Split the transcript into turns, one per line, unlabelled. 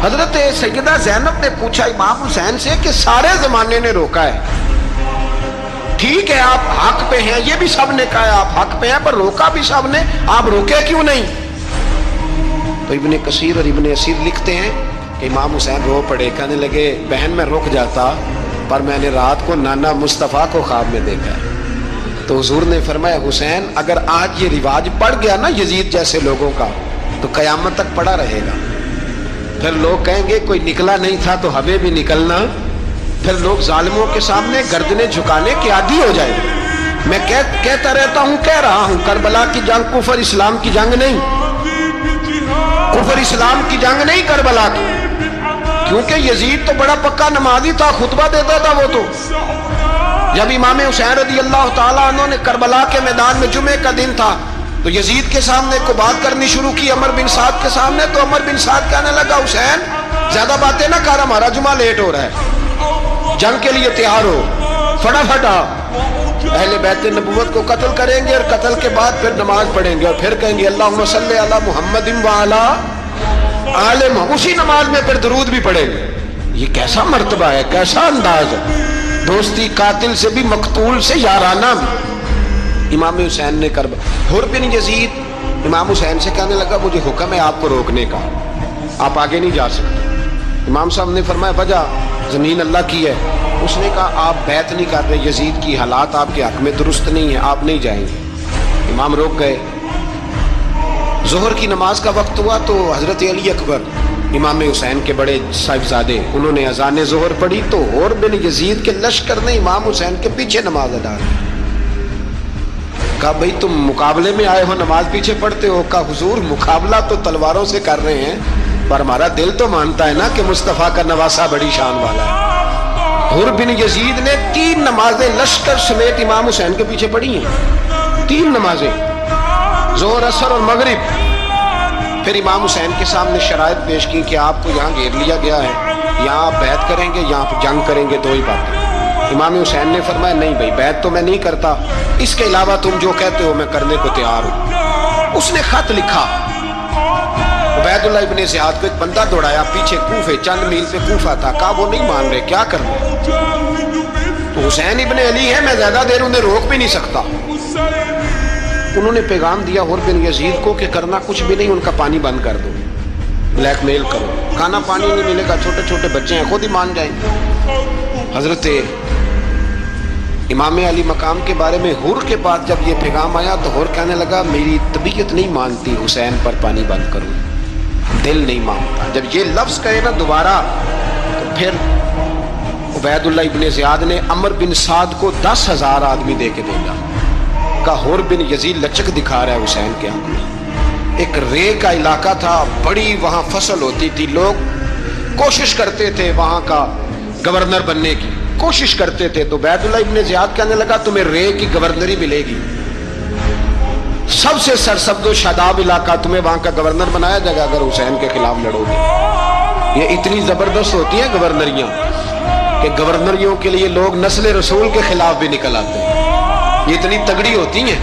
حضرت سیدہ زینب نے پوچھا امام حسین سے کہ سارے زمانے نے روکا ہے، ٹھیک ہے آپ حق پہ ہیں، یہ بھی سب نے کہا ہے آپ حق پہ ہیں، پر روکا بھی سب نے، آپ روکے کیوں نہیں؟ تو ابن کثیر اور ابن اسیر لکھتے ہیں کہ امام حسین رو پڑے، کہنے لگے بہن میں رک جاتا پر میں نے رات کو نانا مصطفیٰ کو خواب میں دیکھا ہے۔ تو حضور نے فرمایا حسین اگر آج یہ رواج پڑ گیا نا یزید جیسے لوگوں کا تو قیامت تک پڑا رہے گا، پھر لوگ کہیں گے کوئی نکلا نہیں تھا تو ہمیں بھی نکلنا، پھر لوگ ظالموں کے سامنے گردنیں جھکانے کے عادی ہو جائیں گے۔ میں کہتا رہتا ہوں، کہہ رہا ہوں، کربلا کی جنگ کفر اسلام کی جنگ نہیں، کفر اسلام کی جنگ نہیں کربلا کی، کیونکہ یزید تو بڑا پکا نمازی تھا، خطبہ دیتا تھا وہ تو۔ جب امام حسین رضی اللہ تعالیٰ عنہ نے کربلا کے میدان میں جمعے کا دن تھا تو یزید کے سامنے کو بات کرنی شروع کی عمر بن سعد کے سامنے، تو عمر بن سعد کہنے لگا حسین زیادہ باتیں نہ کر، ہمارا جمعہ لیٹ ہو رہا ہے، جنگ کے لیے تیار ہو، فٹافٹ آ، اہل بیت نبوت کو قتل کریں گے اور قتل کے بعد پھر نماز پڑھیں گے اور پھر کہیں گے اللہم صلی علی محمد وعلی آل محمد، اسی نماز میں پھر درود بھی پڑھیں گے۔ یہ کیسا مرتبہ ہے، کیسا انداز ہے، دوستی قاتل سے بھی مقتول سے یارانہ بھی۔ امام حسین نے حر بن یزید امام حسین سے کہنے لگا مجھے حکم ہے آپ کو روکنے کا، آپ آگے نہیں جا سکتے۔ امام صاحب نے فرمایا وجہ زمین اللہ کی ہے، اس نے کہا آپ بیعت نہیں کر رہے، یزید کی حالات آپ کے حق میں درست نہیں ہیں، آپ نہیں جائیں گے۔ امام روک گئے۔ ظہر کی نماز کا وقت ہوا تو حضرت علی اکبر امام حسین کے بڑے صاحبزادے انہوں نے اذان ظہر پڑھی تو حر بن یزید کے لشکر نے امام حسین کے پیچھے نماز ادا کی۔ کہا بھئی تم مقابلے میں آئے ہو نماز پیچھے پڑھتے ہو؟ کہا حضور مقابلہ تو تلواروں سے کر رہے ہیں پر ہمارا دل تو مانتا ہے نا کہ مصطفیٰ کا نواسہ بڑی شان والا ہے۔ حر بن یزید نے 3 نمازیں لشکر سمیت امام حسین کے پیچھے پڑھی ہیں، 3 نمازیں، ظہر اثر اور مغرب۔ پھر امام حسین کے سامنے شرائط پیش کی کہ آپ کو یہاں گھیر لیا گیا ہے، یہاں آپ بیعت کریں گے، یہاں پہ جنگ کریں گے، 2 ہی باتیں۔ امام حسین نے فرمایا نہیں بھائی بیعت تو میں نہیں کرتا، اس کے علاوہ تم جو کہتے ہو میں کرنے کو تیار ہوں۔ اس نے خط لکھا، عبید اللہ ابن زیاد کو ایک بندہ دوڑایا پیچھے کوفے، چند میل پہ کوفہ تھا، کہا وہ نہیں مان رہے، کیا کر رہے؟ تو حسین ابن علی ہے، میں زیادہ دیر انہیں روک بھی نہیں سکتا۔ انہوں نے پیغام دیا حر بن یزید کو کہ کرنا کچھ بھی نہیں، ان کا پانی بند کر دو، بلیک میل کرو، کھانا پانی نہیں ملے گا، چھوٹے چھوٹے بچے ہیں خود ہی مان جائیں۔ حضرت امام علی مقام کے بارے میں حر کے بعد جب یہ پیغام آیا تو حر کہنے لگا میری طبیعت نہیں مانتی حسین پر پانی بند کروں، دل نہیں مانتا۔ جب یہ لفظ کہے نا دوبارہ تو پھر عبید اللہ ابن زیاد نے عمر بن سعد کو 10,000 آدمی دے کے بھیجا، کہا حر بن یزید لچک دکھا رہا ہے حسین کے حق میں۔ ایک رے کا علاقہ تھا، بڑی وہاں فصل ہوتی تھی، لوگ کوشش کرتے تھے وہاں کا گورنر بننے کی، کوشش کرتے تھے۔ تو عبید اللہ ابن زیاد کہنے لگا تمہیں رے کی گورنری ملے گی، سب سے سرسبز و شاداب علاقہ، تمہیں وہاں کا گورنر بنایا جائے گا اگر حسین کے خلاف لڑو گے۔ یہ اتنی زبردست ہوتی ہیں گورنریاں کہ گورنریوں کے لیے لوگ نسل رسول کے خلاف بھی نکل آتے ہیں، یہ اتنی تگڑی ہوتی ہیں۔